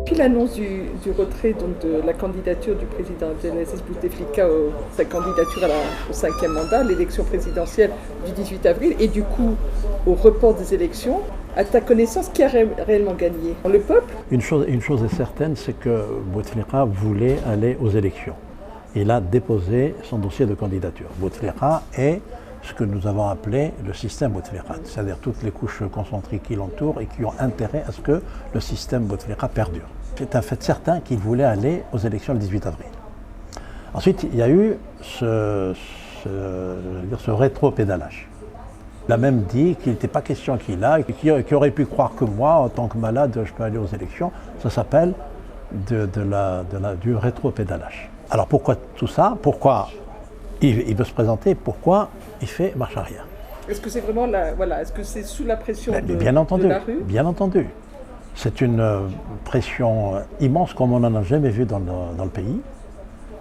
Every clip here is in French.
Puis l'annonce du retrait donc, de la candidature du président Abdelaziz Bouteflika, sa candidature au 5e mandat, l'élection présidentielle du 18 avril, et du coup au report des élections, à ta connaissance, qui a réellement gagné? Le peuple? Une chose est certaine, c'est que Bouteflika voulait aller aux élections. Il a déposé son dossier de candidature. Bouteflika est ce que nous avons appelé le système Bouteflika, c'est-à-dire toutes les couches concentriques qui l'entourent et qui ont intérêt à ce que le système Bouteflika perdure. C'est un fait certain qu'il voulait aller aux élections le 18 avril. Ensuite, il y a eu ce rétro-pédalage. Il a même dit qu'il n'était pas question qu'il aille, qu'il aurait pu croire que moi, en tant que malade, je peux aller aux élections. Ça s'appelle du rétro-pédalage. Alors pourquoi tout ça? Pourquoi il veut se présenter? Pourquoi il fait marche arrière? Est-ce que c'est vraiment est-ce que c'est sous la pression de la rue? Bien entendu. C'est une pression immense comme on n'en a jamais vu dans le pays.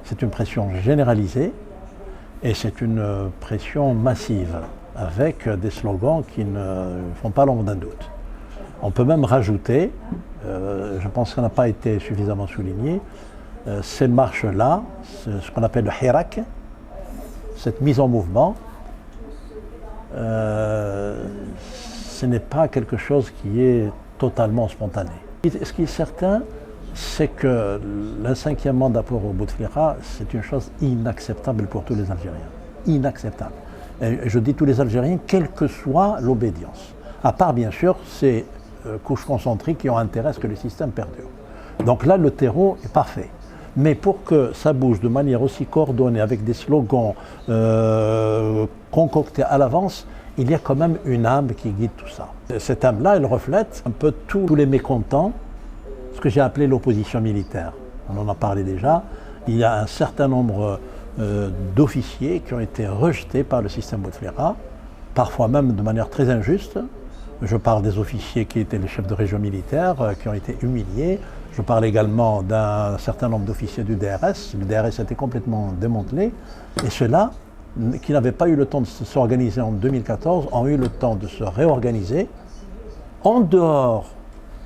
C'est une pression généralisée et c'est une pression massive avec des slogans qui ne font pas l'ombre d'un doute. On peut même rajouter, je pense que ça n'a pas été suffisamment souligné, ces marches-là, ce qu'on appelle le hirak, cette mise en mouvement, ce n'est pas quelque chose qui est totalement spontané. Ce qui est certain, c'est que le 5e mandat pour Bouteflika, c'est une chose inacceptable pour tous les Algériens. Inacceptable. Et je dis tous les Algériens, quelle que soit l'obédience. À part, bien sûr, ces couches concentriques qui ont intérêt à ce que le système perdure. Donc là, le terreau est parfait. Mais pour que ça bouge de manière aussi coordonnée, avec des slogans concoctés à l'avance, il y a quand même une âme qui guide tout ça. Cette âme-là, elle reflète un peu tous les mécontents, ce que j'ai appelé l'opposition militaire. On en a parlé déjà. Il y a un certain nombre d'officiers qui ont été rejetés par le système Bouteflika, parfois même de manière très injuste. Je parle des officiers qui étaient les chefs de région militaire, qui ont été humiliés. Je parle également d'un certain nombre d'officiers du DRS. Le DRS a été complètement démantelé. Et ceux-là, qui n'avaient pas eu le temps de s'organiser en 2014, ont eu le temps de se réorganiser en dehors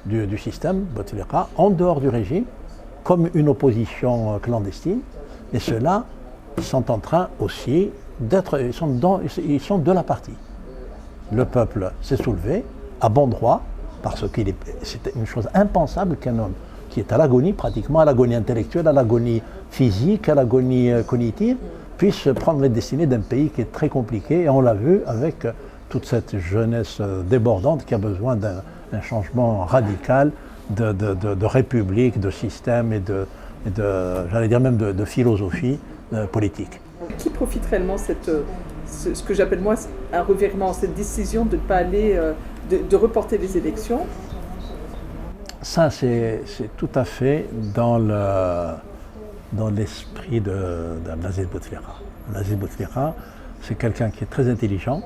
du système Bouteflika, en dehors du régime, comme une opposition clandestine. Et ceux-là sont en train aussi d'être, ils sont de la partie. Le peuple s'est soulevé à bon droit, parce que c'était une chose impensable qu'un homme qui est à l'agonie, pratiquement à l'agonie intellectuelle, à l'agonie physique, à l'agonie cognitive, puisse prendre les destinées d'un pays qui est très compliqué. Et on l'a vu avec toute cette jeunesse débordante qui a besoin d'un changement radical de république, de système et j'allais dire même de philosophie politique. Qui profite réellement ce que j'appelle moi un revirement, cette décision de ne pas aller, de reporter les élections? Ça, c'est tout à fait dans l'esprit d'Abdelaziz Bouteflika. Abdelaziz Bouteflika, c'est quelqu'un qui est très intelligent,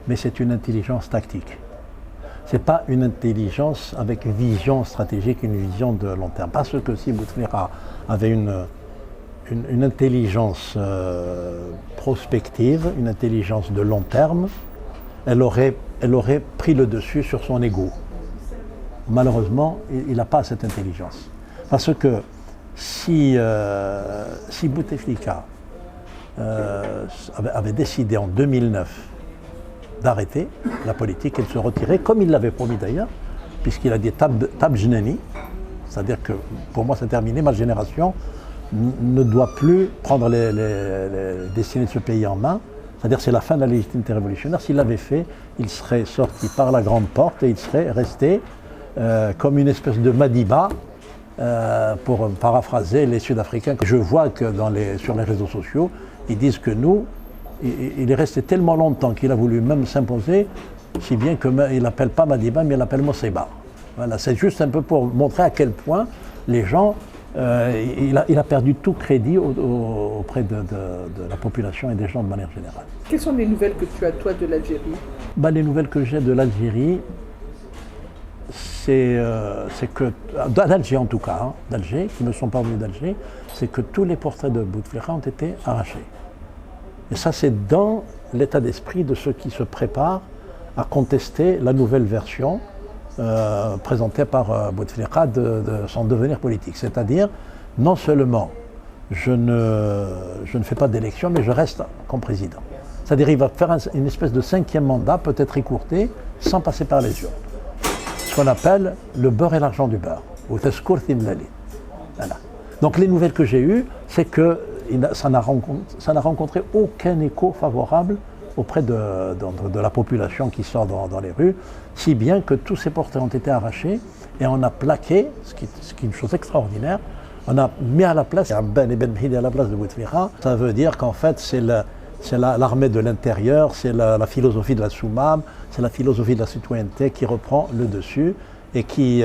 mais c'est une intelligence tactique. Ce n'est pas une intelligence avec une vision stratégique, une vision de long terme. Parce que si Bouteflika avait une intelligence prospective, une intelligence de long terme, elle aurait pris le dessus sur son ego. Malheureusement, il n'a pas cette intelligence. Parce que si Bouteflika avait décidé en 2009 d'arrêter la politique et de se retirer, comme il l'avait promis d'ailleurs, puisqu'il a dit Tab Jnani, c'est-à-dire que pour moi c'est terminé, ma génération ne doit plus prendre les destinées de ce pays en main, c'est-à-dire c'est la fin de la légitimité révolutionnaire. S'il l'avait fait, il serait sorti par la grande porte et il serait resté comme une espèce de Madiba, pour paraphraser les Sud-Africains. Je vois que sur les réseaux sociaux, ils disent que il est resté tellement longtemps qu'il a voulu même s'imposer, si bien qu'il n'appelle pas Madiba, mais il l'appelle Moseba. Voilà, c'est juste un peu pour montrer à quel point les gens, il a perdu tout crédit auprès de la population et des gens de manière générale. Quelles sont les nouvelles que tu as, toi, de l'Algérie? Les nouvelles que j'ai de l'Algérie, c'est que, d'Alger en tout cas, d'Alger, qui ne sont pas venus d'Alger, c'est que tous les portraits de Bouteflika ont été arrachés. Et ça, c'est dans l'état d'esprit de ceux qui se préparent à contester la nouvelle version présenté par Bouteflika de son devenir politique. C'est-à-dire, non seulement je ne fais pas d'élection, mais je reste comme président. C'est-à-dire qu'il va faire une espèce de 5e mandat, peut-être écourté, sans passer par les urnes. Ce qu'on appelle le beurre et l'argent du beurre, ou tescour thimlali. Voilà. Donc les nouvelles que j'ai eues, c'est que ça n'a rencontré aucun écho favorable auprès de la population qui sort dans les rues, si bien que tous ces portraits ont été arrachés et on a plaqué, ce qui est une chose extraordinaire, on a mis à la place, Ben Ibn Mhidi à la place de Bouteflika. Ça veut dire qu'en fait c'est l'armée de l'intérieur, c'est la philosophie de la Soumam, c'est la philosophie de la citoyenneté qui reprend le dessus et qui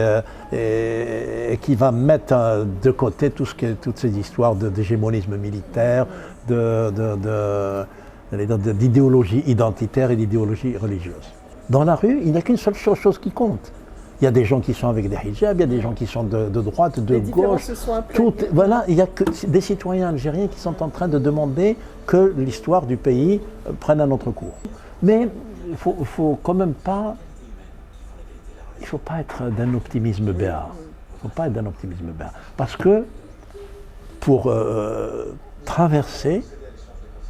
va mettre de côté toutes ces histoires d'hégémonisme militaire, d'idéologie identitaire et d'idéologie religieuse. Dans la rue, il n'y a qu'une seule chose qui compte. Il y a des gens qui sont avec des hijabs, il y a des gens qui sont de droite, de gauche. Voilà, il y a que des citoyens algériens qui sont en train de demander que l'histoire du pays prenne un autre cours. Mais il faut quand même pas. Il ne faut pas être d'un optimisme béat. Il ne faut pas être d'un optimisme béat. Parce que pour traverser,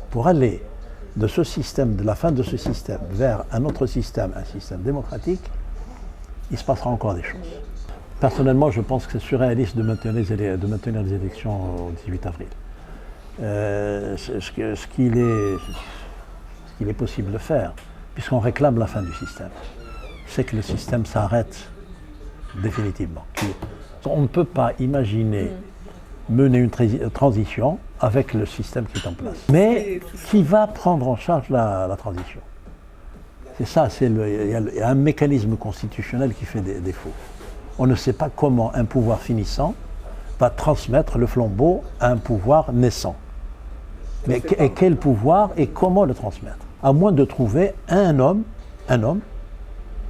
pour aller de ce système, de la fin de ce système, vers un autre système, un système démocratique, il se passera encore des choses. Personnellement, je pense que c'est surréaliste de maintenir les élections au 18 avril. Ce qu'il est possible de faire, puisqu'on réclame la fin du système, c'est que le système s'arrête définitivement. On ne peut pas imaginer mener une transition avec le système qui est en place. Mais qui va prendre en charge la transition? C'est ça, il y a un mécanisme constitutionnel qui fait défaut. On ne sait pas comment un pouvoir finissant va transmettre le flambeau à un pouvoir naissant. Mais quel pouvoir et comment le transmettre? À moins de trouver un homme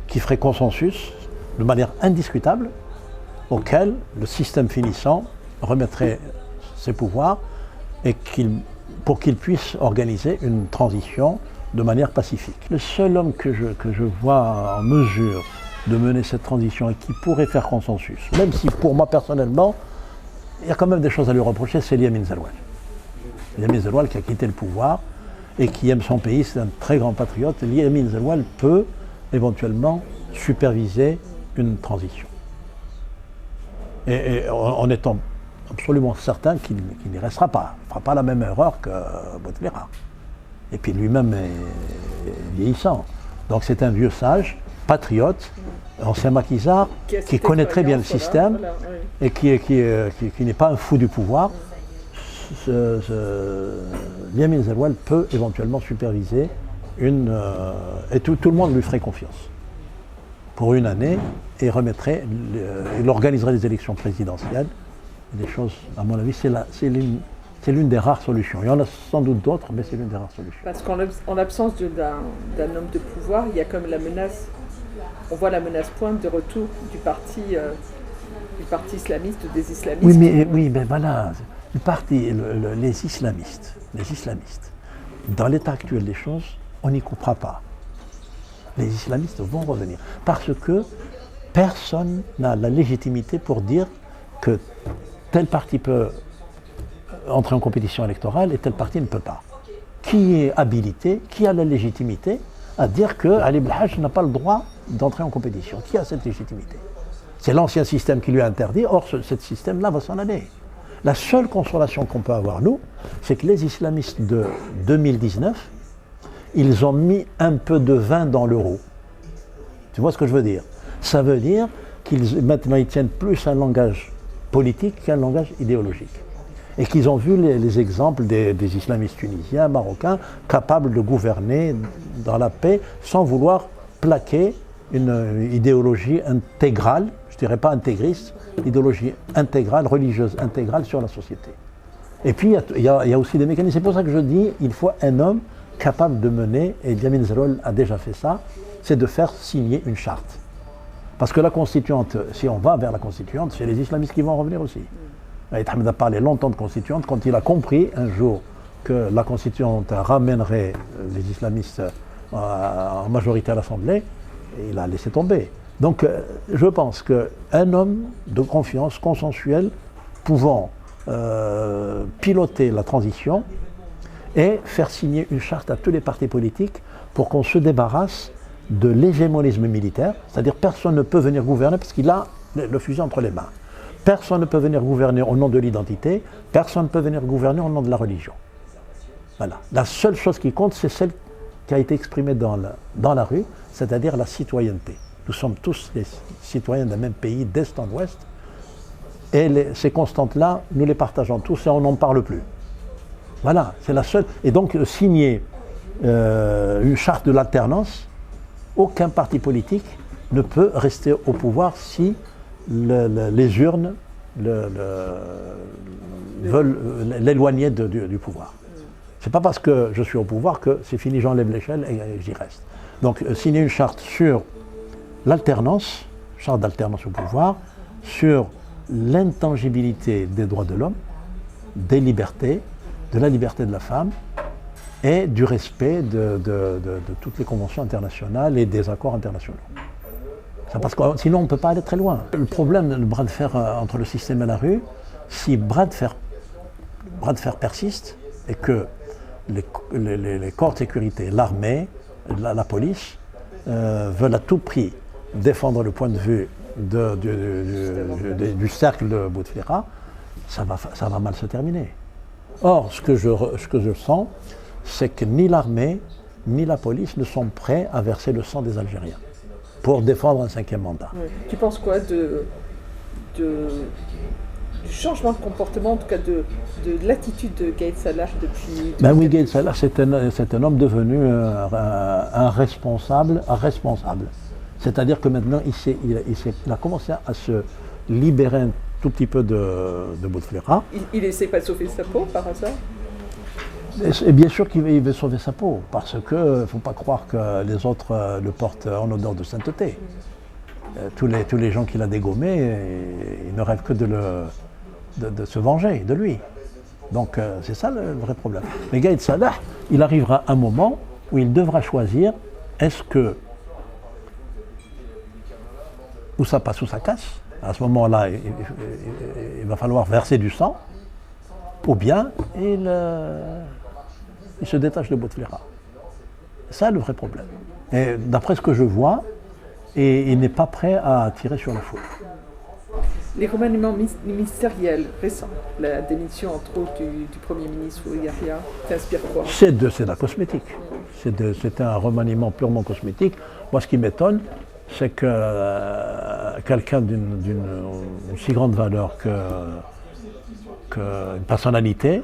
qui ferait consensus de manière indiscutable, auquel le système finissant remettrait ses pouvoirs et pour qu'il puisse organiser une transition de manière pacifique. Le seul homme que je vois en mesure de mener cette transition et qui pourrait faire consensus, même si pour moi personnellement, il y a quand même des choses à lui reprocher, c'est Yamin Zeroual. Yamin Zeroual qui a quitté le pouvoir et qui aime son pays, c'est un très grand patriote. Yamin Zeroual peut éventuellement superviser une transition. Et en étant absolument certain qu'il n'y restera pas, il ne fera pas la même erreur que Bouteflika. Et puis lui-même est vieillissant. Donc c'est un vieux sage, patriote, ancien maquisard, qui connaît très bien le système et qui n'est pas un fou du pouvoir. Yamin Zeroual peut éventuellement superviser et tout le monde lui ferait confiance pour une année et il organiserait les élections présidentielles. Des choses, à mon avis, c'est l'une des rares solutions. Il y en a sans doute d'autres, mais c'est l'une des rares solutions. Parce qu'en l'absence d'un homme de pouvoir, il y a comme la menace, on voit la menace pointe de retour du parti islamiste, des islamistes. Oui, mais voilà, les islamistes, dans l'état actuel des choses, on n'y coupera pas. Les islamistes vont revenir. Parce que personne n'a la légitimité pour dire que tel parti peut entrer en compétition électorale et tel parti ne peut pas. Qui est habilité, qui a la légitimité à dire que Ali Belhaj n'a pas le droit d'entrer en compétition? Qui a cette légitimité? C'est l'ancien système qui lui a interdit, or ce système-là va s'en aller. La seule consolation qu'on peut avoir, nous, c'est que les islamistes de 2019, ils ont mis un peu de vin dans l'euro. Tu vois ce que je veux dire? Ça veut dire maintenant ils tiennent plus un langage politique qu'un langage idéologique. Et qu'ils ont vu les exemples des islamistes tunisiens, marocains, capables de gouverner dans la paix sans vouloir plaquer une idéologie intégrale, je ne dirais pas intégriste, idéologie intégrale, religieuse intégrale sur la société. Et puis il y a aussi des mécanismes. C'est pour ça que je dis qu'il faut un homme capable de mener, et Yamin Zeroual a déjà fait ça, c'est de faire signer une charte. Parce que la constituante, si on va vers la constituante, c'est les islamistes qui vont revenir aussi. Aït Ahmed a parlé longtemps de constituante, quand il a compris un jour que la constituante ramènerait les islamistes en majorité à l'Assemblée, il a laissé tomber. Donc je pense qu'un homme de confiance, consensuel, pouvant piloter la transition et faire signer une charte à tous les partis politiques pour qu'on se débarrasse de l'hégémonisme militaire, c'est-à-dire personne ne peut venir gouverner parce qu'il a le fusil entre les mains. Personne ne peut venir gouverner au nom de l'identité, personne ne peut venir gouverner au nom de la religion. Voilà. La seule chose qui compte, c'est celle qui a été exprimée dans la rue, c'est-à-dire la citoyenneté. Nous sommes tous des citoyens d'un même pays, d'est en ouest, et ces constantes-là, nous les partageons tous et on n'en parle plus. Voilà, c'est la seule. Et donc, signer une charte de l'alternance, aucun parti politique ne peut rester au pouvoir si les urnes veulent l'éloigner du pouvoir. C'est pas parce que je suis au pouvoir que c'est fini, j'enlève l'échelle et j'y reste. Donc, signer une charte sur l'alternance, charte d'alternance au pouvoir, sur l'intangibilité des droits de l'homme, des libertés, de la liberté de la femme et du respect de toutes les conventions internationales et des accords internationaux. Ça, parce que sinon on ne peut pas aller très loin. Le problème, le bras de fer entre le système et la rue, si le bras de fer persiste et que les corps de sécurité, l'armée, la police veulent à tout prix défendre le point de vue du cercle de Bouteflika, ça va mal se terminer. Or, ce que je sens, c'est que ni l'armée, ni la police ne sont prêts à verser le sang des Algériens pour défendre un 5e mandat. Oui. Tu penses quoi du changement de comportement, en tout cas de l'attitude de Gaïd Salah depuis... Ben oui, Gaïd Salah, c'est un homme devenu un responsable. C'est-à-dire que maintenant, il a commencé à se libérer un tout petit peu de Bouteflika. Il essaie pas de sauver sa peau par hasard? Et bien sûr qu'il veut sauver sa peau, parce qu'il ne faut pas croire que les autres le portent en odeur de sainteté. Tous les gens qu'il a dégommés, ils ne rêvent que de se venger de lui. Donc c'est ça le vrai problème. Mais Gaïd Salah, il arrivera un moment où il devra choisir, est-ce que ou ça passe ou ça casse. À ce moment-là, il va falloir verser du sang, ou bien il se détache de Bouteflika. C'est ça le vrai problème. Et d'après ce que je vois, il n'est pas prêt à tirer sur le feu. Les remaniements ministériels récents, la démission entre autres du Premier ministre Yahya, t'inspire quoi? C'est de la cosmétique. C'est un remaniement purement cosmétique. Moi, ce qui m'étonne, c'est que quelqu'un d'une si grande valeur qu'une personnalité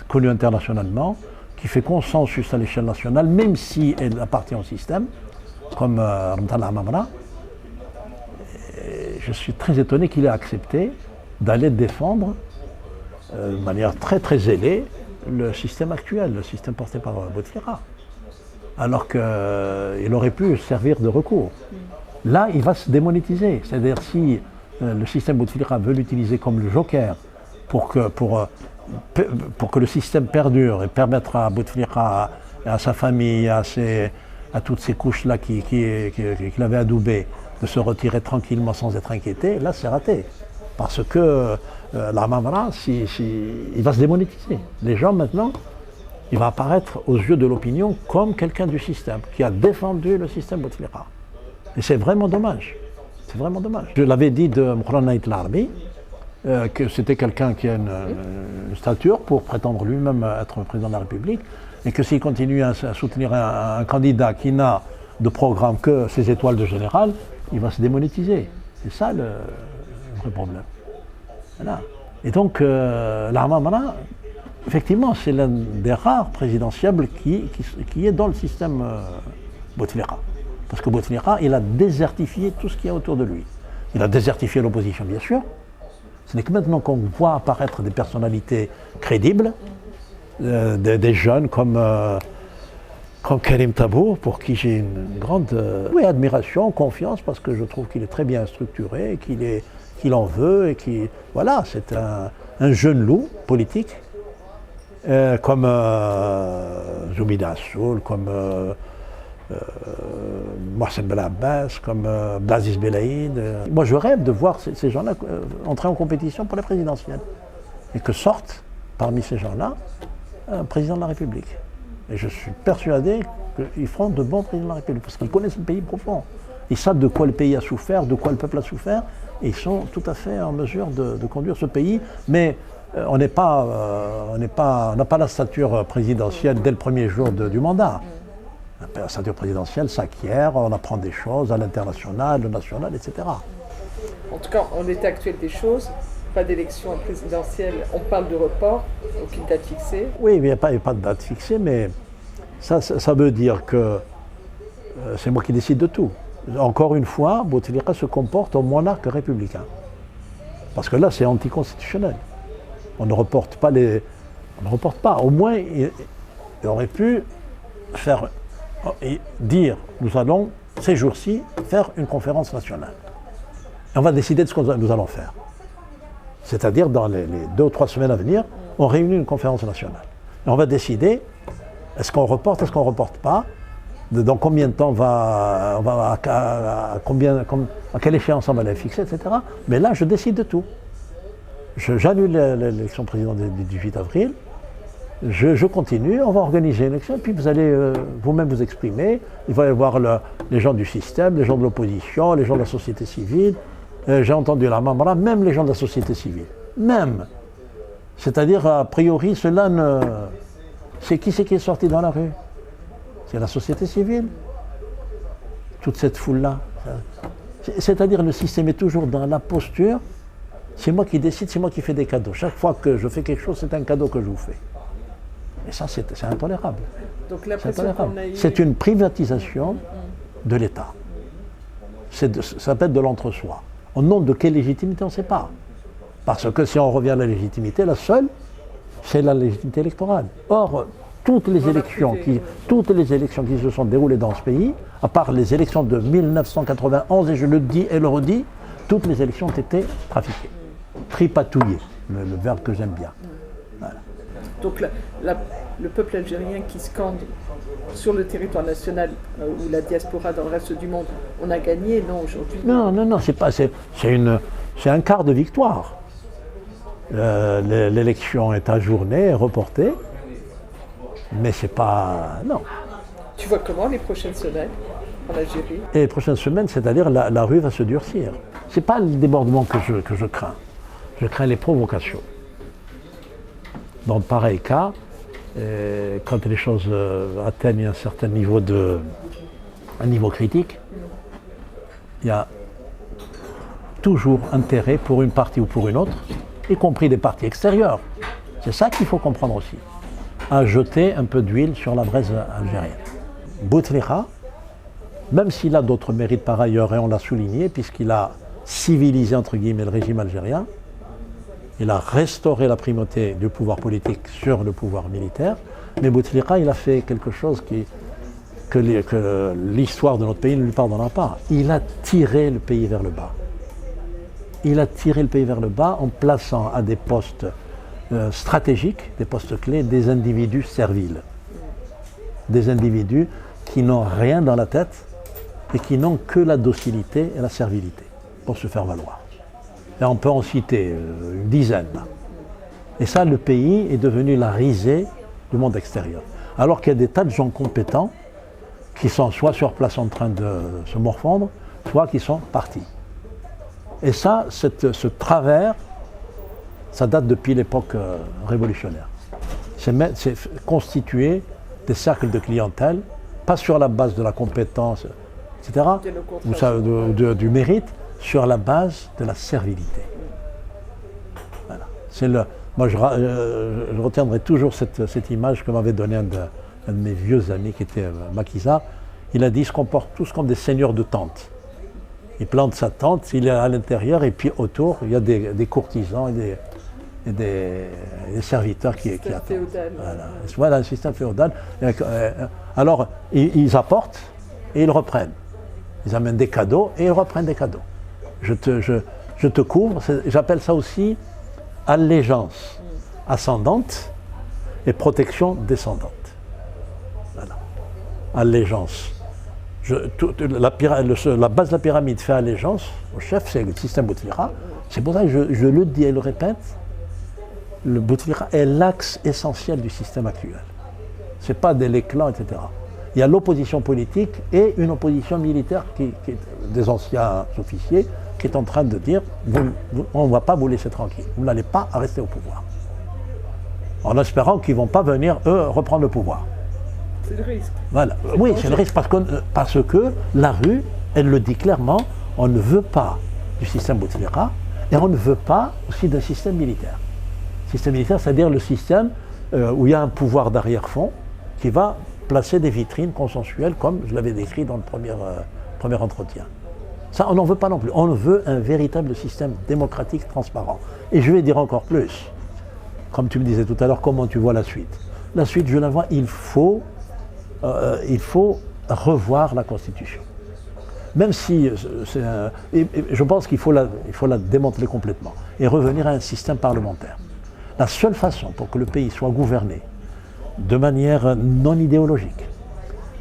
connue internationalement, qui fait consensus à l'échelle nationale, même si elle appartient au système, comme Ramtana Amamra, je suis très étonné qu'il ait accepté d'aller défendre de manière très très zélée le système actuel, le système porté par Bouteflika. Alors qu'il aurait pu servir de recours. Là, il va se démonétiser. C'est-à-dire si le système Bouteflika veut l'utiliser comme le joker pour que le système perdure et permettre à Bouteflika, à sa famille, à toutes ces couches-là qu'il avait adoubées, de se retirer tranquillement sans être inquiété, là c'est raté. Parce que l'Amamra, il va se démonétiser. Les gens maintenant, il va apparaître aux yeux de l'opinion comme quelqu'un du système, qui a défendu le système Bouteflika. Et c'est vraiment dommage. C'est vraiment dommage. Je l'avais dit de Mokhran Naït Larbi, que c'était quelqu'un qui a une stature pour prétendre lui-même être président de la République, et que s'il continue à soutenir un candidat qui n'a de programme que ses étoiles de général, il va se démonétiser. C'est ça le vrai problème. Voilà. Et donc, l'Amamra, effectivement, c'est l'un des rares présidentiables qui est dans le système Bouteflika. Parce que Bouteflika, il a désertifié tout ce qu'il y a autour de lui. Il a désertifié l'opposition, bien sûr. Ce n'est que maintenant qu'on voit apparaître des personnalités crédibles, des jeunes comme Karim Tabour, pour qui j'ai une grande admiration, confiance, parce que je trouve qu'il est très bien structuré, qu'il en veut, et voilà, c'est un jeune loup politique, comme Zoubida Assoul, comme Mohsen Ben Abbas, comme Abdelaziz Belaïd. Moi, je rêve de voir ces gens-là entrer en compétition pour la présidentielle. Et que sorte, parmi ces gens-là, un président de la République. Et je suis persuadé qu'ils feront de bons présidents de la République, parce qu'ils connaissent le pays profond. Ils savent de quoi le pays a souffert, de quoi le peuple a souffert, et ils sont tout à fait en mesure de conduire ce pays. Mais on n'a pas la stature présidentielle dès le premier jour du mandat. La stature présidentielle s'acquiert, on apprend des choses à l'international, au national, etc. En tout cas, en l'état actuel des choses, pas d'élection présidentielle, on parle de report, aucune date fixée. Oui, il n'y a pas de date fixée, mais ça veut dire que c'est moi qui décide de tout. Encore une fois, Bouteflika se comporte en monarque républicain. Parce que là, c'est anticonstitutionnel. On ne reporte pas On ne reporte pas. Au moins, il aurait pu dire, nous allons, ces jours-ci, faire une conférence nationale. Et on va décider de ce que nous allons faire. C'est-à-dire, dans les 2 ou 3 semaines à venir, on réunit une conférence nationale. Et on va décider, est-ce qu'on reporte, est-ce qu'on ne reporte pas, dans combien de temps à quelle échéance on va les fixer, etc. Mais là, je décide de tout. J'annule l'élection présidentielle du 18 avril, je continue, on va organiser une élection, et puis vous allez vous-même vous exprimer. Il va y avoir les gens du système, les gens de l'opposition, les gens de la société civile. J'ai entendu la Mamra, même les gens de la société civile. Même. C'est-à-dire, a priori, cela ne... C'est qui est sorti dans la rue? C'est la société civile. Toute cette foule-là. C'est-à-dire, le système est toujours dans la posture. C'est moi qui décide, c'est moi qui fais des cadeaux. Chaque fois que je fais quelque chose, c'est un cadeau que je vous fais. Et ça, c'est intolérable. Donc l'impression qu'on a eu... C'est une privatisation de l'État. Ça s'appelle de l'entre-soi. Au nom de quelle légitimité, on ne sait pas. Parce que si on revient à la légitimité, la seule, c'est la légitimité électorale. Or, toutes les élections qui se sont déroulées dans ce pays, à part les élections de 1991, et je le dis et le redis, toutes les élections ont été trafiquées, tripatouillées, le verbe que j'aime bien. Voilà. Donc le peuple algérien qui scande sur le territoire national ou la diaspora dans le reste du monde, on a gagné, non, aujourd'hui? Non, c'est un quart de victoire. L'élection est ajournée, reportée, mais c'est pas... Non. Tu vois comment les prochaines semaines en Algérie? Et les prochaines semaines, c'est-à-dire la rue va se durcir. Ce n'est pas le débordement que je crains. Je crains les provocations. Dans pareil cas, quand les choses atteignent un certain niveau un niveau critique, il y a toujours intérêt pour une partie ou pour une autre, y compris des partis extérieurs. C'est ça qu'il faut comprendre aussi. À jeter un peu d'huile sur la braise algérienne. Bouteflika, même s'il a d'autres mérites par ailleurs, et on l'a souligné, puisqu'il a civilisé entre guillemets le régime algérien, il a restauré la primauté du pouvoir politique sur le pouvoir militaire, mais Bouteflika, il a fait quelque chose que l'histoire de notre pays ne lui pardonnera pas. Il a tiré le pays vers le bas. Il a tiré le pays vers le bas en plaçant à des postes stratégiques, des postes clés, des individus serviles. Des individus qui n'ont rien dans la tête et qui n'ont que la docilité et la servilité pour se faire valoir. Et on peut en citer une dizaine. Et ça, le pays est devenu la risée du monde extérieur. Alors qu'il y a des tas de gens compétents qui sont soit sur place en train de se morfondre, soit qui sont partis. Et ça, ce travers, ça date depuis l'époque révolutionnaire. C'est constituer des cercles de clientèle, pas sur la base de la compétence, etc., ou du mérite, sur la base de la servilité. Voilà. Moi, je retiendrai toujours cette image que m'avait donnée un de mes vieux amis qui était Macky Sall. Il a dit, ils se comportent tous comme des seigneurs de tente. Il plante sa tente, il est à l'intérieur, et puis autour, il y a des courtisans et des serviteurs qui attendent. Voilà, un système féodal. Alors, ils apportent et ils reprennent. Ils amènent des cadeaux et ils reprennent des cadeaux. Je te couvre, j'appelle ça aussi allégeance ascendante et protection descendante. Voilà. Allégeance La base de la pyramide fait allégeance au chef, c'est le système Bouteflika. C'est pour ça que je le dis et le répète, le Bouteflika est l'axe essentiel du système actuel. Ce n'est pas les clans, etc. Il y a l'opposition politique et une opposition militaire des anciens officiers qui est en train de dire on ne va pas vous laisser tranquille, vous n'allez pas rester au pouvoir. En espérant qu'ils ne vont pas venir, eux, reprendre le pouvoir. C'est le risque. Voilà. Oui, c'est le risque parce que la rue, elle le dit clairement, on ne veut pas du système Bouteflika et on ne veut pas aussi d'un système militaire. Système militaire, c'est-à-dire le système où il y a un pouvoir d'arrière-fond qui va placer des vitrines consensuelles comme je l'avais décrit dans le premier entretien. Ça, on n'en veut pas non plus. On veut un véritable système démocratique transparent. Et je vais dire encore plus. Comme tu me disais tout à l'heure, comment tu vois la suite? La suite, je la vois, il faut revoir la Constitution. Même si je pense qu'il faut la démanteler complètement et revenir à un système parlementaire. La seule façon pour que le pays soit gouverné de manière non idéologique,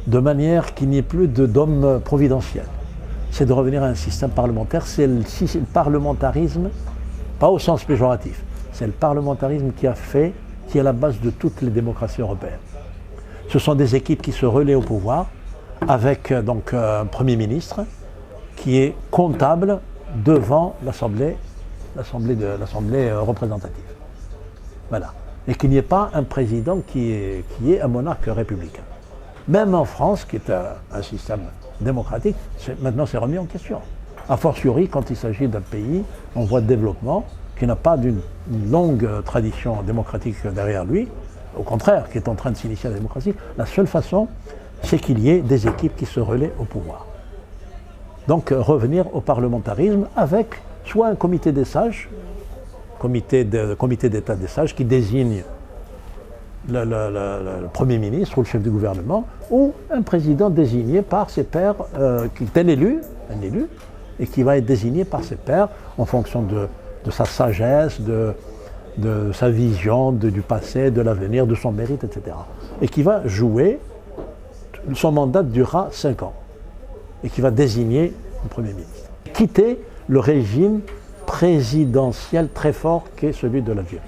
de manière qu'il n'y ait plus d'hommes providentiels, c'est de revenir à un système parlementaire. C'est le parlementarisme, pas au sens péjoratif, c'est le parlementarisme qui est la base de toutes les démocraties européennes. Ce sont des équipes qui se relaient au pouvoir avec donc un Premier ministre qui est comptable devant l'Assemblée représentative. Voilà. Et qu'il n'y ait pas un président qui est un monarque républicain. Même en France, qui est un système démocratique, maintenant c'est remis en question. A fortiori, quand il s'agit d'un pays en voie de développement, qui n'a pas d'une longue tradition démocratique derrière lui, au contraire, qui est en train de s'initier à la démocratie, la seule façon, c'est qu'il y ait des équipes qui se relaient au pouvoir. Donc revenir au parlementarisme avec soit un comité des sages, comité d'État des sages qui désigne le Premier ministre ou le chef du gouvernement, ou un président désigné par ses pairs, qui est un élu, et qui va être désigné par ses pairs en fonction de sa sagesse, de sa vision du passé, de l'avenir, de son mérite, etc. Et qui va jouer, son mandat durera 5 ans, et qui va désigner le Premier ministre. Quitter le régime présidentiel très fort qu'est celui de l'Algérie.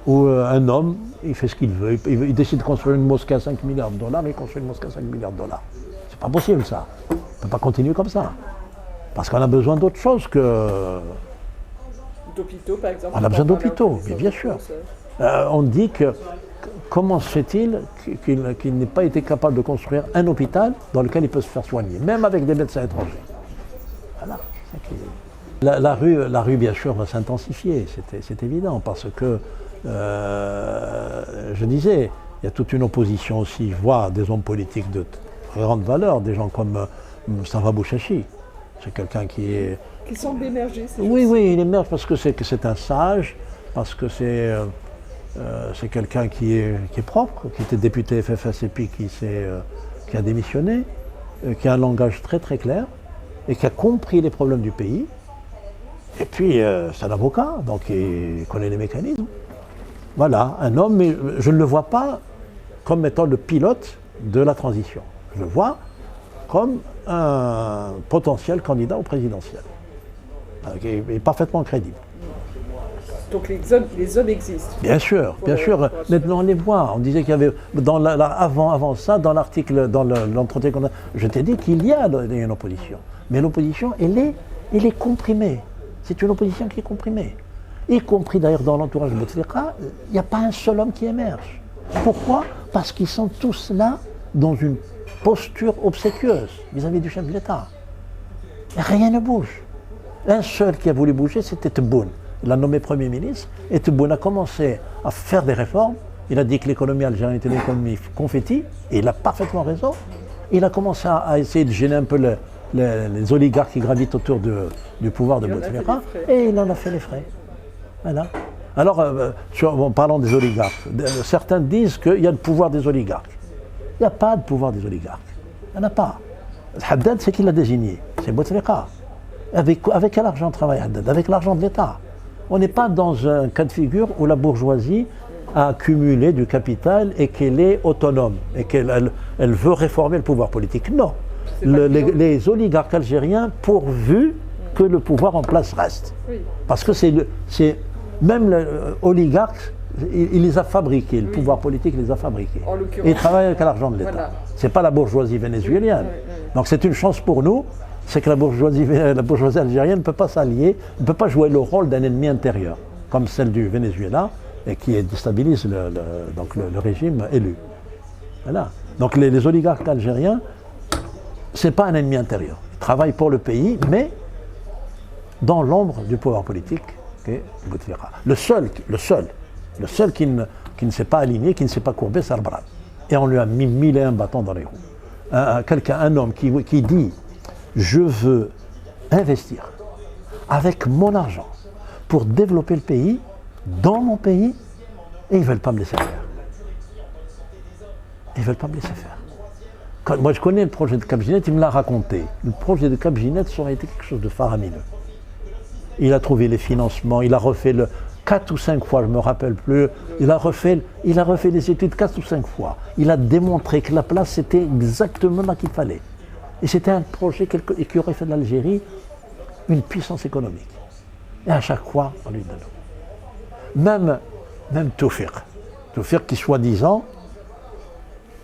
Où un homme, il fait ce qu'il veut, il décide de construire une mosquée à 5 milliards de dollars, il construit une mosquée à 5 milliards de dollars. C'est pas possible ça. On ne peut pas continuer comme ça. Parce qu'on a besoin d'autre chose que... D'hôpitaux, par exemple. On a besoin d'hôpitaux, mais bien sûr. On dit que comment se fait-il qu'il n'ait pas été capable de construire un hôpital dans lequel il peut se faire soigner, même avec des médecins étrangers. Voilà. La rue, bien sûr, va s'intensifier, c'est évident, parce que, je disais, il y a toute une opposition aussi, je vois des hommes politiques de très grande valeur, des gens comme Moustapha Bouchachi. C'est quelqu'un qui est... Qui semble émerger. Oui, il émerge parce que c'est un sage, parce que c'est quelqu'un qui est propre, qui était député FFS et puis qui a démissionné, qui a un langage très très clair et qui a compris les problèmes du pays. Et puis c'est un avocat, donc il connaît les mécanismes. Voilà, un homme, mais je ne le vois pas comme étant le pilote de la transition. Je le vois comme un potentiel candidat au présidentiel, qui est parfaitement crédible. Donc les hommes existent. Bien sûr. Maintenant on les voit. On disait qu'il y avait, avant ça, dans l'article, dans l'entretien qu'on a, je t'ai dit qu'il y a une opposition. Mais l'opposition, elle est comprimée. C'est une opposition qui est comprimée. Y compris d'ailleurs dans l'entourage de Bouteflika, il n'y a pas un seul homme qui émerge. Pourquoi? Parce qu'ils sont tous là dans une posture obséquieuse vis-à-vis du chef de l'État. Et rien ne bouge. Un seul qui a voulu bouger, c'était Tebboune. Il l'a nommé Premier ministre, et Tebboune a commencé à faire des réformes. Il a dit que l'économie algérienne était une économie confetti, et il a parfaitement raison. Il a commencé à essayer de gêner un peu les oligarques qui gravitent autour du pouvoir de Bouteflika, et il en a fait les frais. Voilà. Alors, en parlant des oligarques, certains disent qu'il y a le pouvoir des oligarques. Il n'y a pas de pouvoir des oligarques. Il n'y en a pas. Haddad, c'est qui l'a désigné, c'est Bouteflika. Avec quel argent travaille Haddad? Avec l'argent de l'État. On n'est pas dans un cas de figure où la bourgeoisie a accumulé du capital et qu'elle est autonome et qu'elle veut réformer le pouvoir politique. Non. les oligarques algériens pourvu que le pouvoir en place reste. Oui. Parce que même l'oligarque, il les a fabriqués, le pouvoir politique les a fabriqués. Et il travaille avec l'argent de l'État. Voilà. Ce n'est pas la bourgeoisie vénézuélienne. Donc c'est une chance pour nous, c'est que la bourgeoisie algérienne ne peut pas s'allier, ne peut pas jouer le rôle d'un ennemi intérieur, comme celle du Venezuela, et qui déstabilise le régime élu. Voilà. Donc les oligarques algériens, ce n'est pas un ennemi intérieur. Ils travaillent pour le pays, mais dans l'ombre du pouvoir politique qu'est Bouteflika. Le seul qui ne s'est pas aligné, qui ne s'est pas courbé, c'est Arbrad. Et on lui a mis 1001 bâtons dans les roues. Un homme qui dit « Je veux investir avec mon argent pour développer le pays, dans mon pays, et ils ne veulent pas me laisser faire. » Ils ne veulent pas me laisser faire. Moi, je connais le projet de Cap Ginette, il me l'a raconté. Le projet de Cap Ginette, ça aurait été quelque chose de faramineux. Il a trouvé les financements, il a refait 4 ou 5 fois, je ne me rappelle plus, il a refait les études 4 ou 5 fois. Il a démontré que la place, c'était exactement là qu'il fallait. Et c'était un projet qui aurait fait de l'Algérie une puissance économique. Et à chaque fois, on lui donne. Même Toufik qui soi-disant,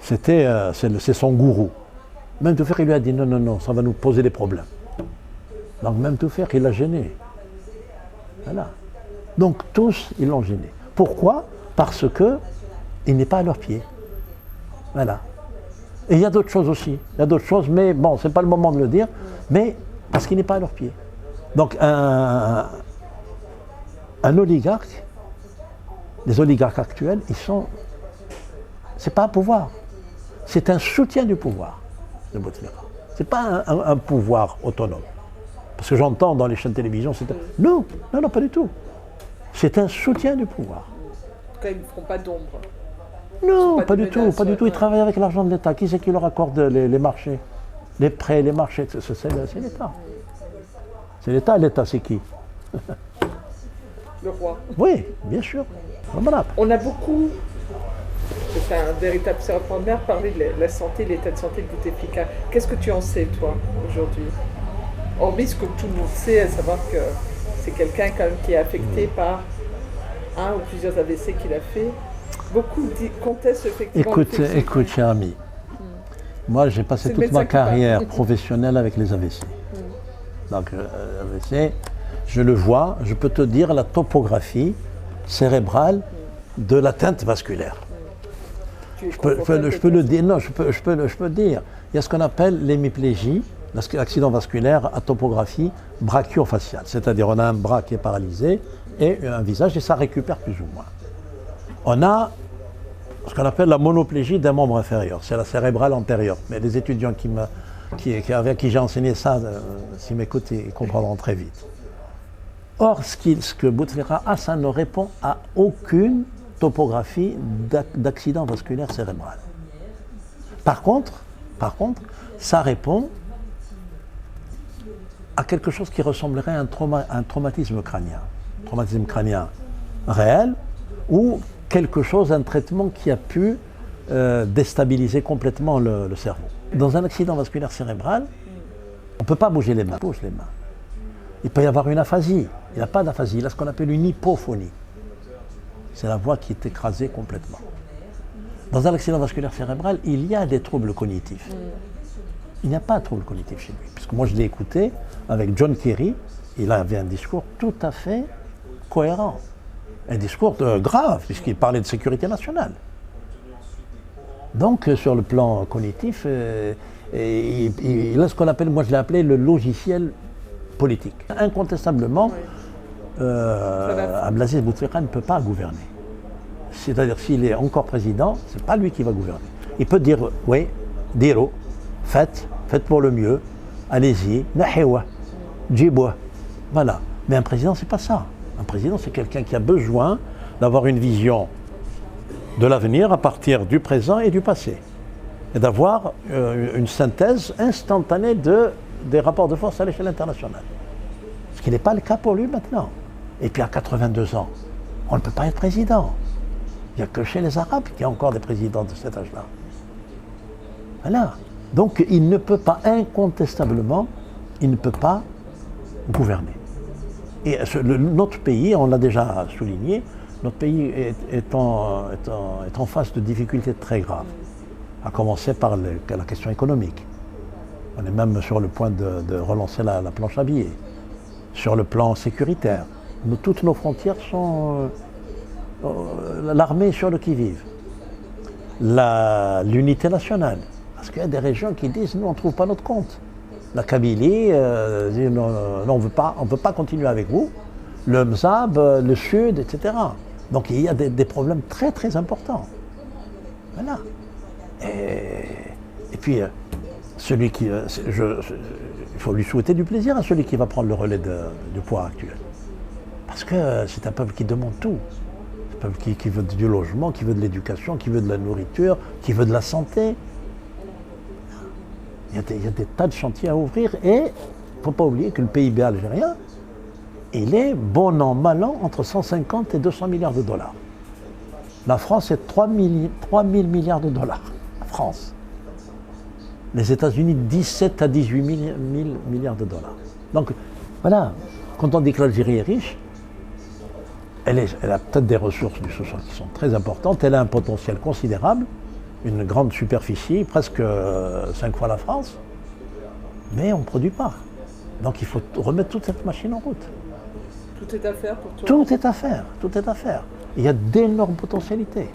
c'est son gourou. Même Toufik, il lui a dit non, ça va nous poser des problèmes. Donc même Toufik, il l'a gêné. Voilà. Donc tous, ils l'ont gêné. Pourquoi? Parce qu'il n'est pas à leurs pieds. Voilà. Et il y a d'autres choses aussi. Il y a d'autres choses, mais bon, ce n'est pas le moment de le dire, mais parce qu'il n'est pas à leurs pieds. Donc un oligarque, les oligarques actuels, c'est pas un pouvoir. C'est un soutien du pouvoir de Bouteflika. Ce n'est pas un pouvoir autonome. Parce que j'entends dans les chaînes de télévision, non, pas du tout. C'est un soutien du pouvoir. En tout cas, ils ne feront pas d'ombre. Non, pas du tout. Ils travaillent avec l'argent de l'État. Qui c'est qui leur accorde les marchés? Les prêts, les marchés, c'est l'État. C'est l'État. L'État, c'est qui? Le roi. Oui, bien sûr. On a beaucoup, c'est un véritable serpent de mer, parlé de la santé, l'état de santé de Bouteflika. Qu'est-ce que tu en sais, toi, aujourd'hui? Hormis ce que tout le monde sait, à savoir que c'est quelqu'un quand même qui est affecté par un ou plusieurs AVC qu'il a fait. Beaucoup contestent effectivement. Écoute, cher ami, moi j'ai passé toute ma carrière professionnelle avec les AVC. Donc AVC, je le vois, je peux te dire la topographie cérébrale de l'atteinte vasculaire. Je peux le dire, non, je peux dire. Il y a ce qu'on appelle l'hémiplégie, l'accident vasculaire à topographie brachiofaciale, c'est-à-dire on a un bras qui est paralysé et un visage et ça récupère plus ou moins. On a ce qu'on appelle la monoplégie d'un membre inférieur, c'est la cérébrale antérieure. Mais les étudiants avec qui j'ai enseigné ça, s'ils m'écoutent, ils comprendront très vite. Or, ce que Bouteflika a, ça ne répond à aucune topographie d'accident vasculaire cérébral. Par contre, ça répond à quelque chose qui ressemblerait à un traumatisme crânien réel, ou quelque chose, un traitement qui a pu déstabiliser complètement le cerveau. Dans un accident vasculaire cérébral, on ne peut pas bouger les mains, bouge les mains. Il peut y avoir une aphasie, il n'y a pas d'aphasie, il a ce qu'on appelle une hypophonie. C'est la voix qui est écrasée complètement. Dans un accident vasculaire cérébral, il y a des troubles cognitifs. Il n'y a pas de troubles cognitifs chez lui, puisque moi je l'ai écouté avec John Kerry, il avait un discours tout à fait cohérent. Un discours grave, puisqu'il parlait de sécurité nationale. Donc, sur le plan cognitif, il a ce qu'on appelle, moi je l'ai appelé le logiciel politique. Incontestablement, Abdelaziz Bouteflika ne peut pas gouverner. C'est-à-dire, s'il est encore président, ce n'est pas lui qui va gouverner. Il peut dire, oui, diro, faites pour le mieux, allez-y, nahiwa, djiboua. Voilà. Mais un président, c'est pas ça. Un président, c'est quelqu'un qui a besoin d'avoir une vision de l'avenir à partir du présent et du passé. Et d'avoir une synthèse instantanée des rapports de force à l'échelle internationale. Ce qui n'est pas le cas pour lui maintenant. Et puis à 82 ans, on ne peut pas être président. Il n'y a que chez les Arabes qu'il y a encore des présidents de cet âge-là. Voilà. Donc il ne peut pas, incontestablement, il ne peut pas gouverner. Et notre pays, on l'a déjà souligné, notre pays est en face de difficultés très graves, à commencer par la question économique. On est même sur le point de relancer la planche à billets. Sur le plan sécuritaire, toutes nos frontières sont... l'armée est sur le qui-vive. L'unité nationale, parce qu'il y a des régions qui disent nous on ne trouve pas notre compte. La Kabylie dit non, on ne veut pas continuer avec vous. Le Mzab, le Sud, etc. Donc il y a des problèmes très très importants. Voilà. Et puis celui qui, il faut lui souhaiter du plaisir à celui qui va prendre le relais du pouvoir actuel. Parce que c'est un peuple qui demande tout. C'est un peuple qui veut du logement, qui veut de l'éducation, qui veut de la nourriture, qui veut de la santé. Il y a des tas de chantiers à ouvrir et il ne faut pas oublier que le PIB algérien, il est bon an, mal an, entre 150 et 200 milliards de dollars. La France est 3 000 milliards de dollars. La France. Les États-Unis, 17 à 18 000 milliards de dollars. Donc, voilà, quand on dit que l'Algérie est riche, elle a peut-être des ressources du sous-sol qui sont très importantes, elle a un potentiel considérable, une grande superficie, presque 5 fois la France, mais on ne produit pas. Donc il faut remettre toute cette machine en route. Tout est à faire pour toi. Tout est à faire, tout est à faire. Il y a d'énormes potentialités.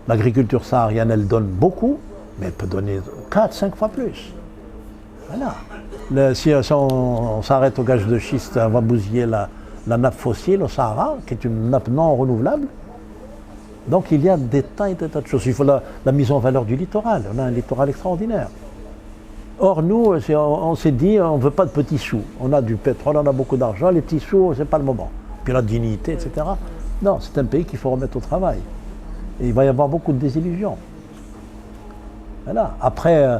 L'agriculture saharienne, elle donne beaucoup, mais elle peut donner 4-5 fois plus. Voilà. Si on s'arrête au gaz de schiste, on va bousiller la nappe fossile au Sahara, qui est une nappe non renouvelable. Donc il y a des tas et des tas de choses. Il faut la mise en valeur du littoral. On a un littoral extraordinaire. Or, nous, on s'est dit, on ne veut pas de petits sous. On a du pétrole, on a beaucoup d'argent, les petits sous, ce n'est pas le moment. Puis la dignité, etc. Non, c'est un pays qu'il faut remettre au travail. Et il va y avoir beaucoup de désillusions. Voilà. Après,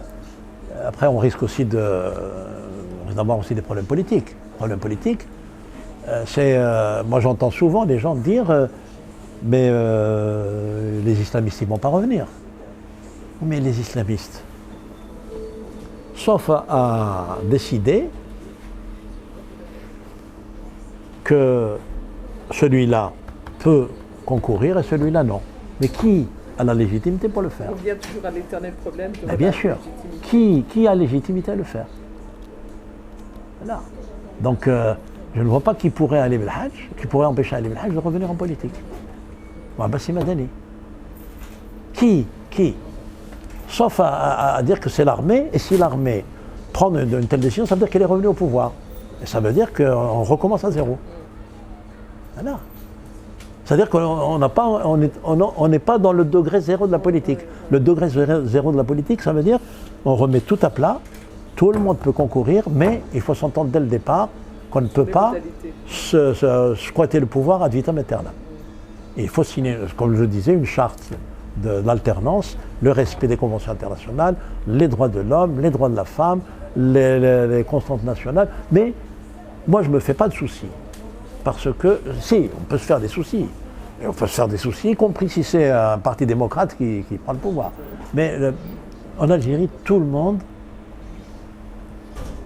on risque aussi d'avoir aussi des problèmes politiques. Problèmes politiques, moi j'entends souvent des gens dire mais les islamistes ils ne vont pas revenir. Mais les islamistes, sauf à décider que celui-là peut concourir et celui-là non. Mais qui a la légitimité pour le faire? On vient toujours à l'éternel problème de bien sûr. Qui a légitimité à le faire? Voilà. Donc je ne vois pas qui pourrait aller au Hajj, qui pourrait empêcher Ali Belhaj de revenir en politique. Abbassi Madani. Qui? Sauf à dire que c'est l'armée, et si l'armée prend une telle décision, ça veut dire qu'elle est revenue au pouvoir. Et ça veut dire qu'on recommence à zéro. Voilà. C'est-à-dire qu'on n'est pas dans le degré zéro de la politique. Le degré zéro de la politique, ça veut dire qu'on remet tout à plat, tout le monde peut concourir, mais il faut s'entendre dès le départ qu'on ne peut pas squatter le pouvoir ad vitam aeternam. Et il faut signer, comme je disais, une charte de l'alternance, le respect des conventions internationales, les droits de l'homme, les droits de la femme, les constantes nationales. Mais moi, je ne me fais pas de soucis. Parce que, si, on peut se faire des soucis. Et on peut se faire des soucis, y compris si c'est un parti démocrate qui prend le pouvoir. Mais en Algérie, tout le monde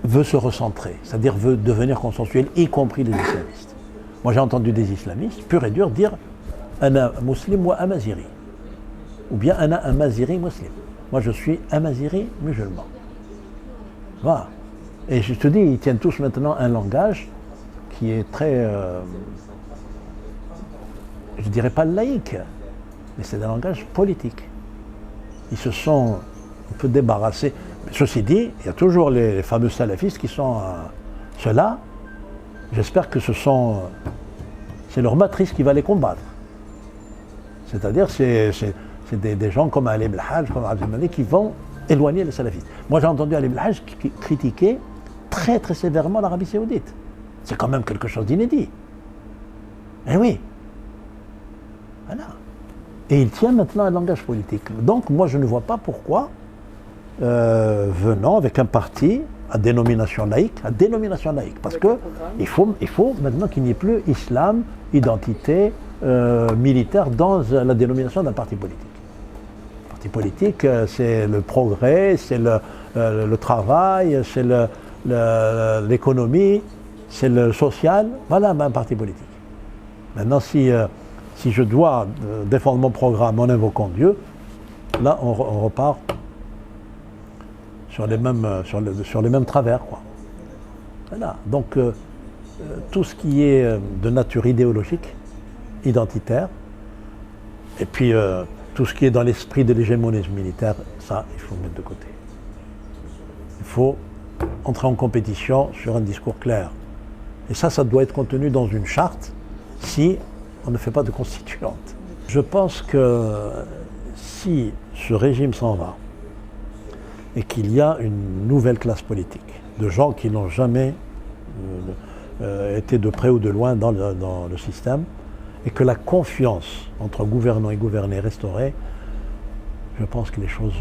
veut se recentrer, c'est-à-dire veut devenir consensuel, y compris les islamistes. Moi, j'ai entendu des islamistes, pur et dur, dire « Ana muslim wa amaziri » ou bien « Ana amaziri muslim ». Moi, je suis amaziri musulman. Voilà. Et je te dis, ils tiennent tous maintenant un langage qui est très, je ne dirais pas laïque, mais c'est un langage politique. Ils se sont un peu débarrassés. Ceci dit, il y a toujours les fameux salafistes qui sont ceux-là. J'espère que c'est leur matrice qui va les combattre. C'est-à-dire, c'est des gens comme Ali Belhaj, comme Abdelmani, qui vont éloigner les salafistes. Moi, j'ai entendu Ali Belhaj critiquer très très sévèrement l'Arabie Saoudite. C'est quand même quelque chose d'inédit. Eh oui. Voilà. Et il tient maintenant un langage politique. Donc, moi, je ne vois pas pourquoi, venant avec un parti à dénomination laïque, parce qu'il faut maintenant qu'il n'y ait plus islam, identité militaire dans la dénomination d'un parti politique. parti politique, c'est le progrès, c'est le travail, c'est l'économie, c'est le social. Voilà un parti politique. Maintenant, si je dois défendre mon programme en invoquant Dieu, là, on repart sur les mêmes travers, quoi. Voilà. Donc, tout ce qui est de nature idéologique, identitaire, et puis tout ce qui est dans l'esprit de l'hégémonisme militaire, ça, il faut le mettre de côté. Il faut entrer en compétition sur un discours clair. Et ça doit être contenu dans une charte si on ne fait pas de constituante. Je pense que si ce régime s'en va et qu'il y a une nouvelle classe politique, de gens qui n'ont jamais été de près ou de loin dans le système, et que la confiance entre gouvernants et gouvernés est restaurée, je pense que les choses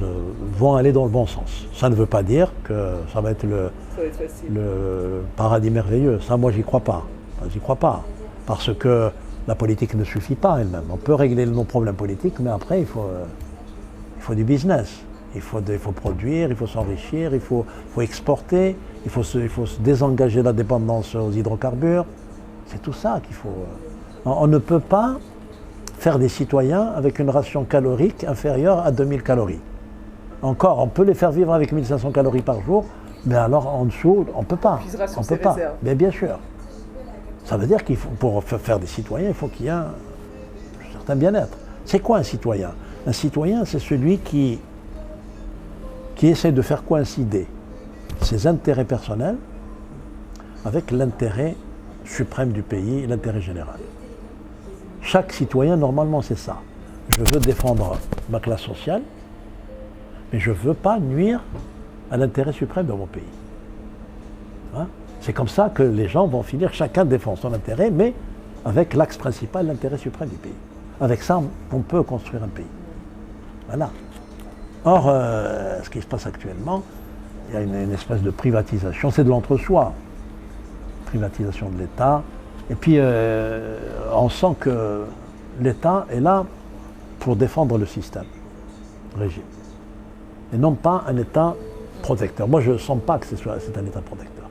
vont aller dans le bon sens. Ça ne veut pas dire que ça va être le paradis merveilleux. Ça, moi, j'y crois pas. J'y crois pas. Parce que la politique ne suffit pas elle-même. On peut régler nos problèmes politiques, mais après, il faut du business. Il faut produire, il faut s'enrichir, il faut exporter, il faut se désengager de la dépendance aux hydrocarbures. C'est tout ça qu'il faut... On ne peut pas faire des citoyens avec une ration calorique inférieure à 2000 calories. Encore, on peut les faire vivre avec 1500 calories par jour, mais alors en dessous, on ne peut pas. On peut pas. Mais bien sûr. Ça veut dire qu'il faut, pour faire des citoyens, il faut qu'il y ait un certain bien-être. C'est quoi un citoyen? Un citoyen, c'est celui qui essaie de faire coïncider ses intérêts personnels avec l'intérêt suprême du pays, l'intérêt général. Chaque citoyen, normalement, c'est ça. Je veux défendre ma classe sociale, mais je ne veux pas nuire à l'intérêt suprême de mon pays. Hein? C'est comme ça que les gens vont finir, chacun défend son intérêt, mais avec l'axe principal, l'intérêt suprême du pays. Avec ça, on peut construire un pays. Voilà. Or, ce qui se passe actuellement, il y a une espèce de privatisation, c'est de l'entre-soi. Privatisation de l'État. Et puis, on sent que l'État est là pour défendre le système, le régime. Et non pas un État protecteur. Moi, je ne sens pas que c'est un État protecteur.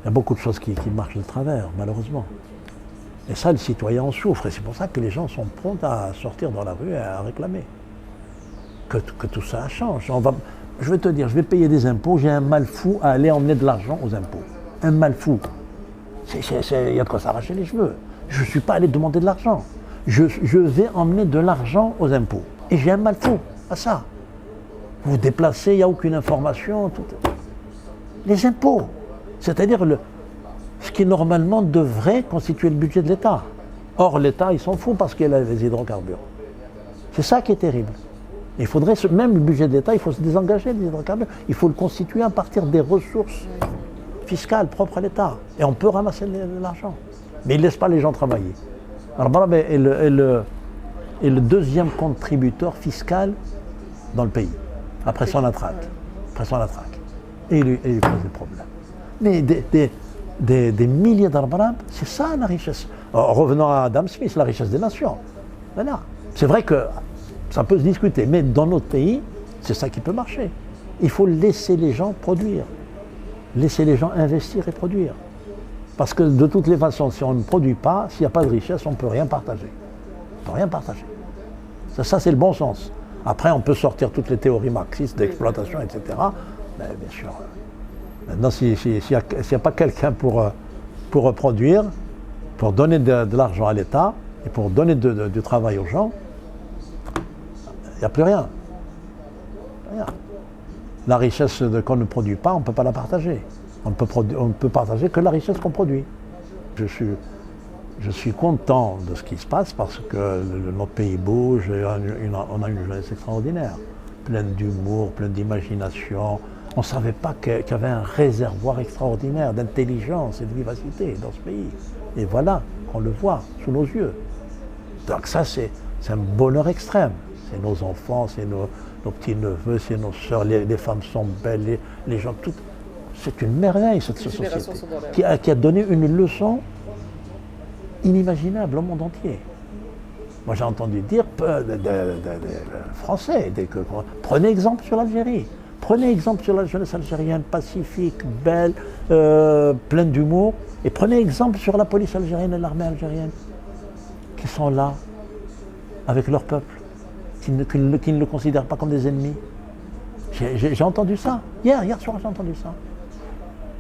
Il y a beaucoup de choses qui marchent de travers, malheureusement. Et ça, le citoyen en souffre. Et c'est pour ça que les gens sont prompts à sortir dans la rue et à réclamer. Que tout ça change. Je vais te dire, je vais payer des impôts, j'ai un mal fou à aller emmener de l'argent aux impôts. Un mal fou. Il y a de quoi s'arracher les cheveux. Je ne suis pas allé demander de l'argent. Je vais emmener de l'argent aux impôts. Et j'ai un mal fou à ça. Vous vous déplacez, il n'y a aucune information. Tout. Les impôts, c'est-à-dire ce qui normalement devrait constituer le budget de l'État. Or, l'État, il s'en fout parce qu'il a les hydrocarbures. C'est ça qui est terrible. Il faudrait, même le budget de l'État, il faut se désengager des hydrocarbures. Il faut le constituer à partir des ressources fiscales propres à l'État. Et on peut ramasser de l'argent. Mais il ne laisse pas les gens travailler. Alors, Barab est le deuxième contributeur fiscal dans le pays, après son atraque. Et il lui pose des problèmes. Mais des milliers d'Arbarab, c'est ça la richesse. Alors, revenons à Adam Smith, la richesse des nations. Voilà. C'est vrai que ça peut se discuter, mais dans notre pays, c'est ça qui peut marcher. Il faut laisser les gens produire, laisser les gens investir et produire. Parce que de toutes les façons, si on ne produit pas, s'il n'y a pas de richesse, on ne peut rien partager. On ne peut rien partager. Ça c'est le bon sens. Après, on peut sortir toutes les théories marxistes d'exploitation, etc. Mais bien sûr, maintenant, s'il n'y a pas quelqu'un pour produire, pour donner de l'argent à l'État et pour donner du travail aux gens, il n'y a plus rien. Rien. La richesse qu'on ne produit pas, on ne peut pas la partager. On ne peut partager que la richesse qu'on produit. Je suis content de ce qui se passe parce que notre pays bouge, et on a une jeunesse extraordinaire, pleine d'humour, pleine d'imagination. On ne savait pas qu'il y avait un réservoir extraordinaire d'intelligence et de vivacité dans ce pays. Et voilà, on le voit sous nos yeux. Donc ça, c'est un bonheur extrême. C'est nos enfants, c'est nos petits-neveux, c'est nos sœurs, les femmes sont belles, les gens, tout. C'est une merveille cette société qui a donné une leçon inimaginable au monde entier. Moi j'ai entendu dire Français, prenez exemple sur l'Algérie. Prenez exemple sur la jeunesse algérienne, pacifique, belle, pleine d'humour. Et prenez exemple sur la police algérienne et l'armée algérienne, qui sont là, avec leur peuple, qui ne le considèrent pas comme des ennemis. J'ai entendu ça. Hier soir, j'ai entendu ça.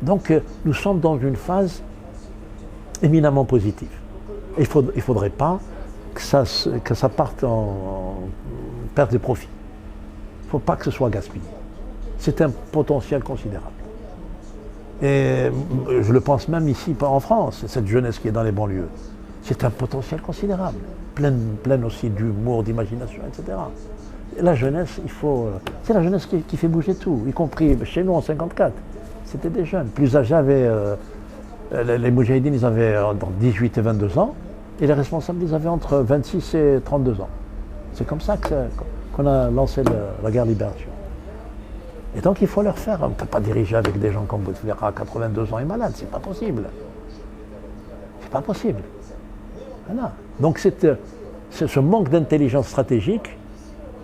Donc, nous sommes dans une phase éminemment positive. Il ne faudrait pas que ça parte en perte de profit. Il ne faut pas que ce soit gaspillé. C'est un potentiel considérable. Et je le pense même ici, pas en France, cette jeunesse qui est dans les banlieues. C'est un potentiel considérable, pleine aussi d'humour, d'imagination, etc. Et la jeunesse, c'est la jeunesse qui fait bouger tout, y compris chez nous en 54. C'était des jeunes. Plus âgés avaient, les moudjahidines, ils avaient entre 18 et 22 ans, et les responsables, ils avaient entre 26 et 32 ans. C'est comme ça qu'on a lancé la guerre libération. Et donc il faut leur faire. On ne peut pas diriger avec des gens comme Bouteflika à 82 ans et malade, c'est pas possible. C'est pas possible. Voilà. Donc ce manque d'intelligence stratégique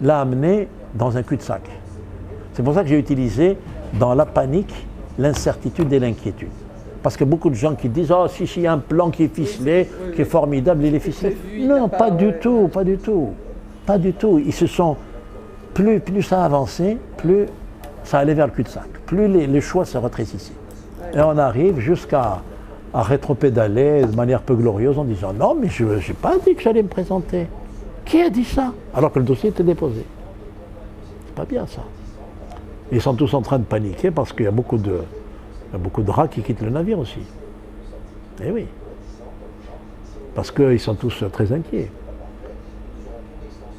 l'a amené dans un cul-de-sac. C'est pour ça que j'ai utilisé dans la panique l'incertitude et l'inquiétude. Parce que beaucoup de gens qui disent « Oh, si, il y a un plan qui est ficelé, qui est formidable, il est ficelé. » Non, pas du tout, pas du tout. Pas du tout. Ils se sont... Plus ça avançait, plus ça allait vers le cul-de-sac. Plus les choix se rétrécissaient. Et on arrive jusqu'à rétropédaler de manière peu glorieuse en disant « Non, mais je n'ai pas dit que j'allais me présenter. » Qui a dit ça? Alors que le dossier était déposé. C'est pas bien ça. Ils sont tous en train de paniquer parce qu'il y a beaucoup de rats qui quittent le navire aussi. Eh oui. Parce qu'ils sont tous très inquiets.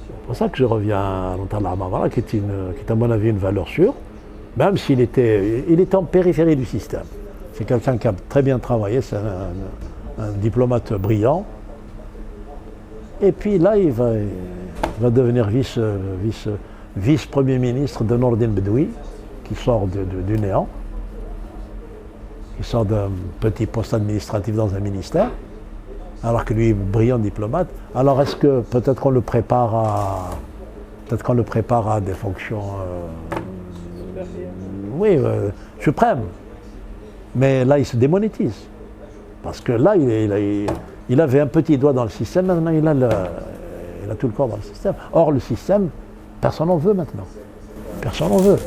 C'est pour ça que je reviens à l'Antala Amavara, qui est à mon avis une valeur sûre, même s'il était en périphérie du système. C'est quelqu'un qui a très bien travaillé, c'est un diplomate brillant. Et puis là, il va devenir vice-premier ministre de Nourdine Bedoui, qui sort du néant, qui sort d'un petit poste administratif dans un ministère, alors que lui est brillant diplomate. Alors est-ce que peut-être qu'on le prépare à des fonctions suprêmes. Mais là, il se démonétise. Parce que là, il avait un petit doigt dans le système, maintenant il a tout le corps dans le système. Or, le système, personne n'en veut maintenant. Personne n'en veut.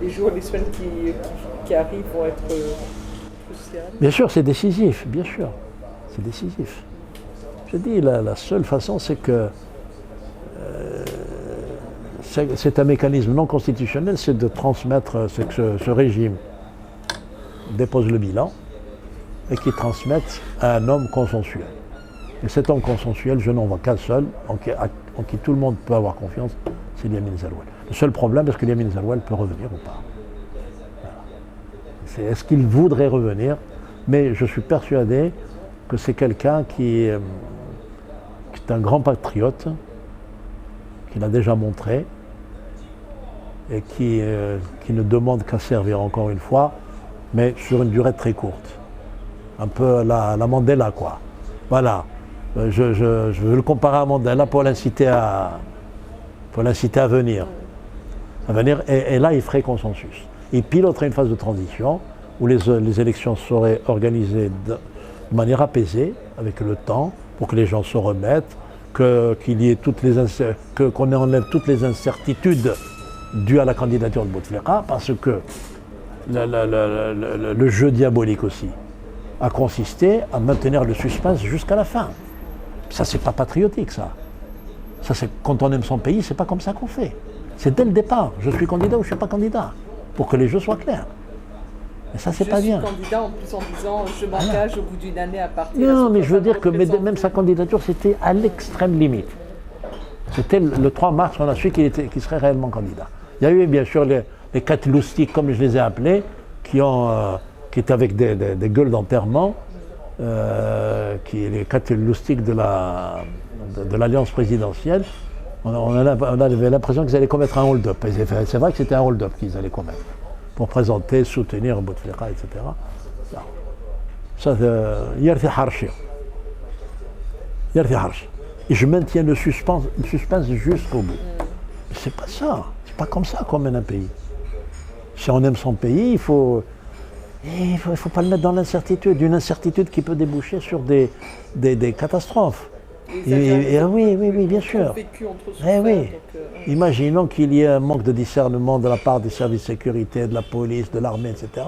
Les jours, les semaines qui arrivent vont être cruciales. Bien sûr, c'est décisif, bien sûr. C'est décisif. Je dis, la seule façon, c'est que c'est un mécanisme non constitutionnel, c'est de transmettre, c'est que ce régime dépose le bilan et qu'il transmette à un homme consensuel. Et cet homme consensuel, je n'en vois qu'un seul, en qui tout le monde peut avoir confiance, c'est Yamin Zaloual. Le seul problème, est-ce que Yamin Zaloual peut revenir ou pas? Voilà. Est-ce qu'il voudrait revenir? Mais je suis persuadé que c'est quelqu'un qui est un grand patriote, qui l'a déjà montré, et qui ne demande qu'à servir encore une fois, mais sur une durée très courte. Un peu la Mandela, quoi. Voilà. Je veux le comparer à Mandela pour l'inciter à venir. Et là, il ferait consensus. Il piloterait une phase de transition où les élections seraient organisées de manière apaisée, avec le temps, pour que les gens se remettent, qu'on enlève toutes les incertitudes dues à la candidature de Bouteflika, parce que le jeu diabolique aussi a consisté à maintenir le suspense jusqu'à la fin. Ça, c'est pas patriotique, ça. Ça, c'est quand on aime son pays, c'est pas comme ça qu'on fait. C'est dès le départ, je suis candidat ou je suis pas candidat, pour que les jeux soient clairs. Et ça, c'est pas bien. Je suis candidat en plus en disant je m'engage au bout d'une année à partir. Non, mais je veux dire que même sa candidature, c'était à l'extrême limite. C'était le 3 mars, on a su qu'il serait réellement candidat. Il y a eu bien sûr les quatre loustiques, comme je les ai appelés, qui étaient avec des gueules d'enterrement, les quatre loustiques de l'alliance présidentielle. On avait l'impression qu'ils allaient commettre un hold-up. C'est vrai que c'était un hold-up qu'ils allaient commettre, pour présenter, soutenir Bouteflika, etc. Ça, yarthi harshi. et je maintiens le suspense jusqu'au bout. C'est pas ça, c'est pas comme ça qu'on mène un pays. Si on aime son pays, il faut pas le mettre dans l'incertitude, une incertitude qui peut déboucher sur des catastrophes. Oui, bien sûr. Imaginons qu'il y ait un manque de discernement de la part des services de sécurité, de la police, de l'armée, etc.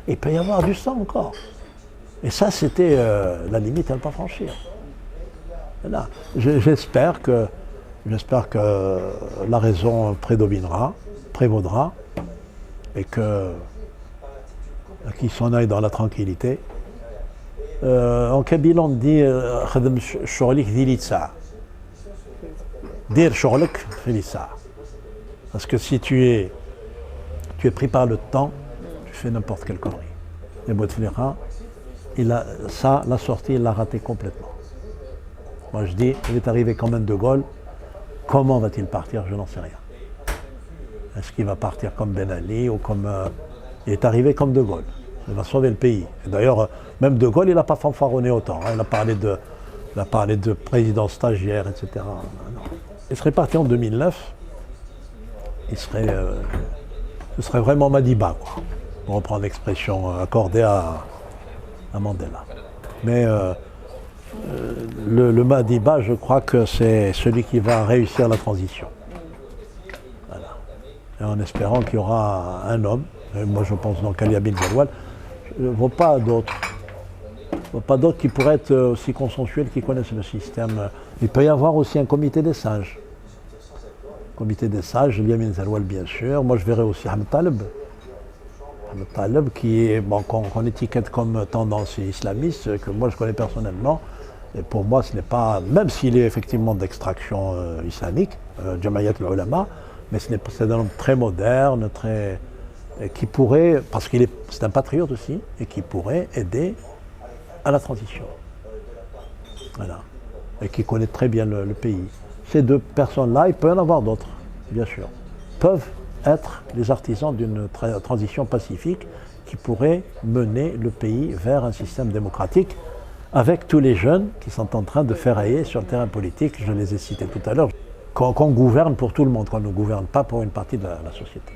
Il peut y avoir du sang encore. Et ça, c'était la limite à ne pas franchir. Voilà. J'espère que la raison prévaudra, et qu'il s'en aille dans la tranquillité. En kabyle, on dit خدم شغلك ذي اللي تسعى. Dire شغلك في اللي تسعى. Parce que si tu es pris par le temps, tu fais n'importe quelle connerie. Et Bouteflika, la sortie, il l'a raté complètement. Moi je dis, il est arrivé comme un De Gaulle. Comment va-t-il partir? Je n'en sais rien. Est-ce qu'il va partir comme Ben Ali ou comme... il est arrivé comme De Gaulle. Il va sauver le pays. Et d'ailleurs, même De Gaulle, il n'a pas fanfaronné autant. Hein. Il a parlé de président stagiaire, etc. Non. Il serait parti en 2009. Ce serait vraiment Madiba, quoi, pour reprendre l'expression accordée à Mandela. Mais le Madiba, je crois que c'est celui qui va réussir la transition. Voilà. Et en espérant qu'il y aura un homme, et moi je pense donc Ali Abid Zeroual, je ne vois pas d'autres qui pourraient être aussi consensuels, qui connaissent le système. Il peut y avoir aussi un comité des sages. Comité des sages, Ali Abid Zeroual bien sûr. Moi je verrais aussi Ahmed Taleb. Ahmed Taleb qui est, bon, qu'on étiquette comme tendance islamiste, que moi je connais personnellement. Et pour moi ce n'est pas, même s'il est effectivement d'extraction islamique, Jamaïat al-Ulama, mais c'est un homme très moderne, qui pourrait, parce c'est un patriote aussi, et qui pourrait aider à la transition. Voilà. Et qui connaît très bien le pays. Ces deux personnes-là, il peut y en avoir d'autres, bien sûr, peuvent être les artisans d'une transition pacifique qui pourrait mener le pays vers un système démocratique avec tous les jeunes qui sont en train de ferrailler sur le terrain politique, je les ai cités tout à l'heure, qu'on gouverne pour tout le monde, qu'on ne gouverne pas pour une partie de la société.